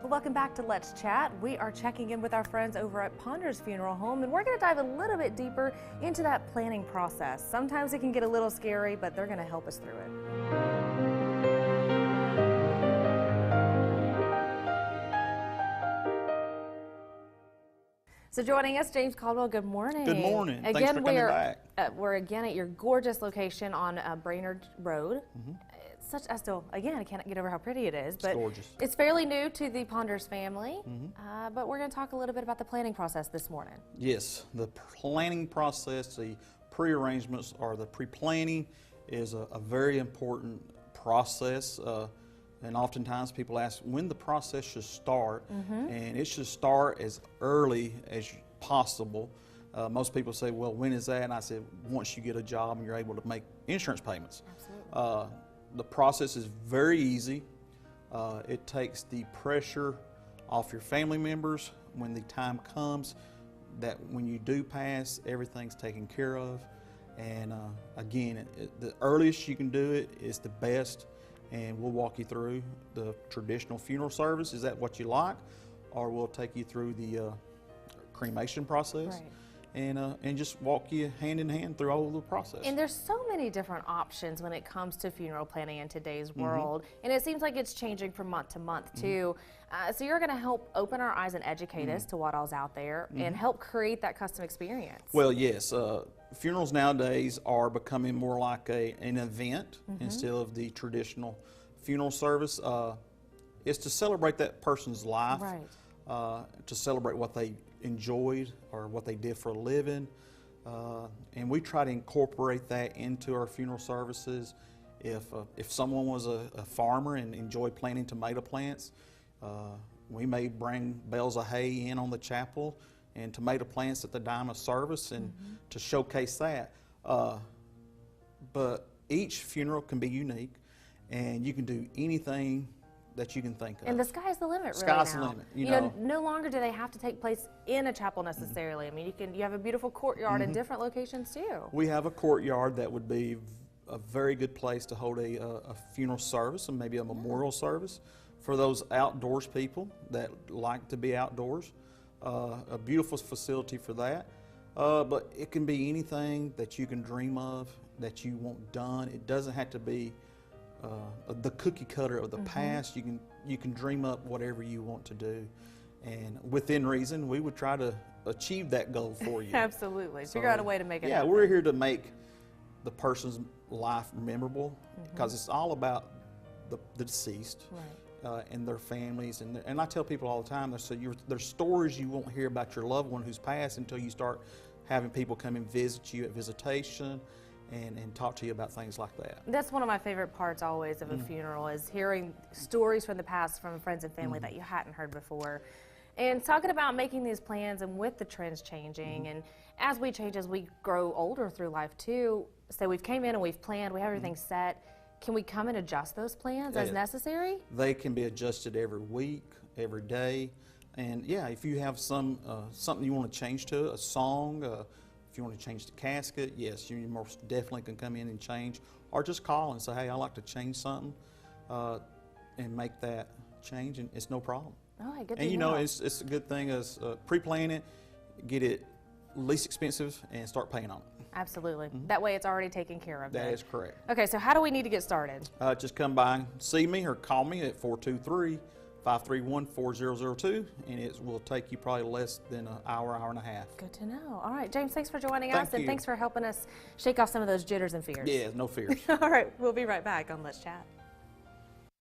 Welcome back to Let's Chat. We are checking in with our friends over at Ponder's Funeral Home, and we're going to dive a little bit deeper into that planning process. Sometimes it can get a little scary, but they're going to help us through it. So joining us, James Caldwell, good morning. Good morning. Thanks for coming back. We're again at your gorgeous location on Brainerd Road. I cannot get over how pretty it is. It's gorgeous. It's fairly new to the Ponders family, but we're going to talk a little bit about the planning process this morning. Yes, the planning process, the pre-arrangements or the pre-planning is a very important process. And oftentimes people ask when the process should start, and it should start as early as possible. Most people say, well, when is that? And I said, once you get a job and you're able to make insurance payments. Absolutely. The process is very easy. It takes the pressure off your family members when the time comes that when you do pass, everything's taken care of. And again, the earliest you can do it is the best. And we'll walk you through the traditional funeral service. Is that what you like? Or we'll take you through the cremation process. Right. And just walk you hand in hand through all of the process. And there's so many different options when it comes to funeral planning in today's world. And it seems like it's changing from month to month too. So you're going to help open our eyes and educate us to what all's out there and help create that custom experience. Well, yes. Funerals nowadays are becoming more like an event instead of the traditional funeral service. It's to celebrate that person's life, to celebrate what they enjoyed or what they did for a living, and we try to incorporate that into our funeral services. If someone was a farmer and enjoyed planting tomato plants, we may bring bales of hay in on the chapel and tomato plants at the dime of service and to showcase that. But each funeral can be unique, and you can do anything that you can think of. And the sky's the limit, really. Sky's now. the limit. You know, no longer do they have to take place in a chapel necessarily. I mean, you have a beautiful courtyard in different locations too. We have a courtyard that would be a very good place to hold a funeral service and maybe a memorial service for those outdoors people that like to be outdoors. A beautiful facility for that. But it can be anything that you can dream of that you want done. It doesn't have to be the cookie cutter of the past. You can dream up whatever you want to do, and within reason, we would try to achieve that goal for you. Absolutely, figure out a way to make it happen. We're here to make the person's life memorable because it's all about the deceased and their families. And I tell people all the time, there's stories you won't hear about your loved one who's passed until you start having people come and visit you at visitation and talk to you about things like that. That's one of my favorite parts always of a funeral, is hearing stories from the past from friends and family that you hadn't heard before. And talking about making these plans and with the trends changing, and as we change, as we grow older through life too, so we've came in and we've planned, we have everything set. Can we come and adjust those plans as necessary? They can be adjusted every week, every day. And yeah, if you have something you want to change to, a song, if you want to change the casket, yes, you most definitely can come in and change, or just call and say, hey, I'd like to change something, and make that change, and it's no problem. All right, good to know. And you know, it's a good thing as pre-plan it, get it least expensive, and start paying on it. Absolutely. That way it's already taken care of. That is correct. Okay, so how do we need to get started? Just come by and see me or call me at 423-531-4002, and it will take you probably less than an hour, hour and a half. Good to know. All right, James, thanks for joining us, and thanks for helping us shake off some of those jitters and fears. Yeah, no fears. All right, we'll be right back on Let's Chat.